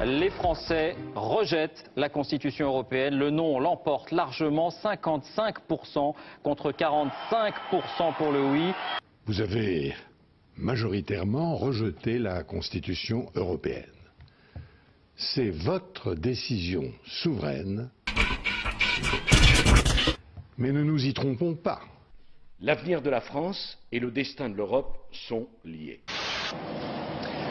Les Français rejettent la Constitution européenne. Le non l'emporte largement, 55% contre 45% pour le oui. Vous avez majoritairement rejeté la Constitution européenne. C'est votre décision souveraine. Mais ne nous y trompons pas. L'avenir de la France et le destin de l'Europe sont liés.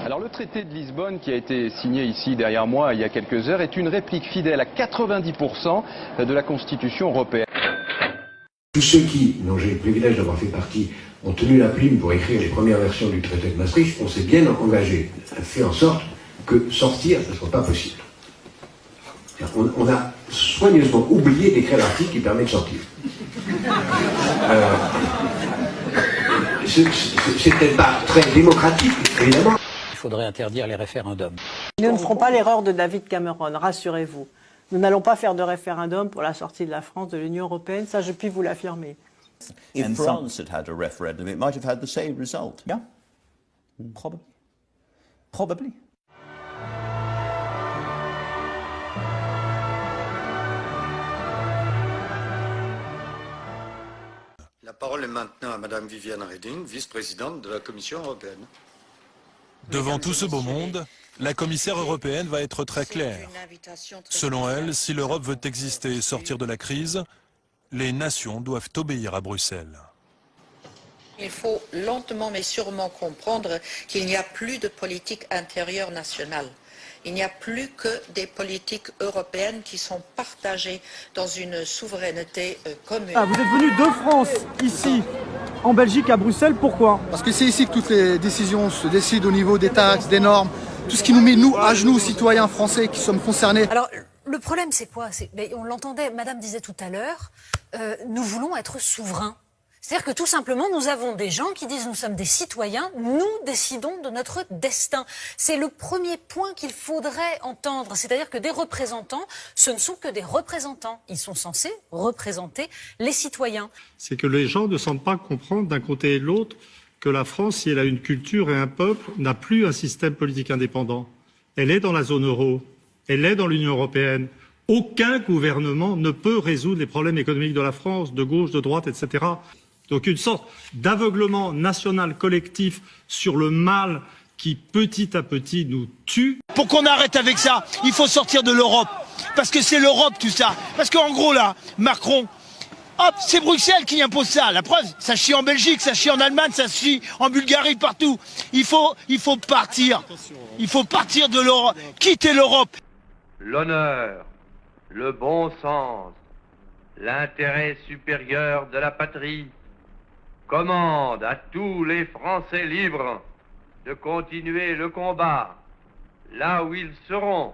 Alors le traité de Lisbonne qui a été signé ici derrière moi il y a quelques heures est une réplique fidèle à 90% de la Constitution européenne. Tous ceux qui, dont j'ai le privilège d'avoir fait partie, ont tenu la plume pour écrire les premières versions du traité de Maastricht, on s'est bien engagé, a fait en sorte que sortir ne soit pas possible. On a soigneusement oublié d'écrire l'article qui permet de sortir. C'était pas très démocratique, évidemment. Il faudrait interdire les référendums. Nous ne ferons pas l'erreur de David Cameron, rassurez-vous. Nous n'allons pas faire de référendum pour la sortie de la France de l'Union européenne, ça je puis vous l'affirmer. If France had a referendum, it might have had the same result. Yeah, probably. La parole est maintenant à Madame Viviane Reding, vice-présidente de la Commission européenne. Devant tout ce beau monde, la commissaire européenne va être très claire. Selon elle, si l'Europe veut exister et sortir de la crise, les nations doivent obéir à Bruxelles. Il faut lentement mais sûrement comprendre qu'il n'y a plus de politique intérieure nationale. Il n'y a plus que des politiques européennes qui sont partagées dans une souveraineté commune. Ah, vous êtes venu de France, ici, en Belgique, à Bruxelles, pourquoi? Parce que c'est ici que toutes les décisions se décident au niveau des taxes, des normes, tout ce qui nous met, nous, à genoux, citoyens français qui sommes concernés. Alors, le problème, c'est quoi? On l'entendait, Madame disait tout à l'heure, nous voulons être souverains. C'est-à-dire que tout simplement, nous avons des gens qui disent nous sommes des citoyens, nous décidons de notre destin. C'est le premier point qu'il faudrait entendre. C'est-à-dire que des représentants, ce ne sont que des représentants. Ils sont censés représenter les citoyens. C'est que les gens ne semblent pas comprendre d'un côté et de l'autre que la France, si elle a une culture et un peuple, n'a plus un système politique indépendant. Elle est dans la zone euro, elle est dans l'Union européenne. Aucun gouvernement ne peut résoudre les problèmes économiques de la France, de gauche, de droite, etc. Donc une sorte d'aveuglement national collectif sur le mal qui petit à petit nous tue. Pour qu'on arrête avec ça, il faut sortir de l'Europe. Parce que c'est l'Europe tout ça. Parce qu'en gros là, Macron, hop, c'est Bruxelles qui impose ça. La preuve, ça chie en Belgique, ça chie en Allemagne, ça chie en Bulgarie, partout. Il faut partir. Il faut partir de l'Europe, quitter l'Europe. L'honneur, le bon sens, l'intérêt supérieur de la patrie commande à tous les Français libres de continuer le combat là où ils seront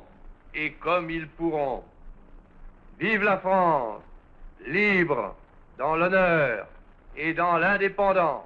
et comme ils pourront. Vive la France, libre dans l'honneur et dans l'indépendance.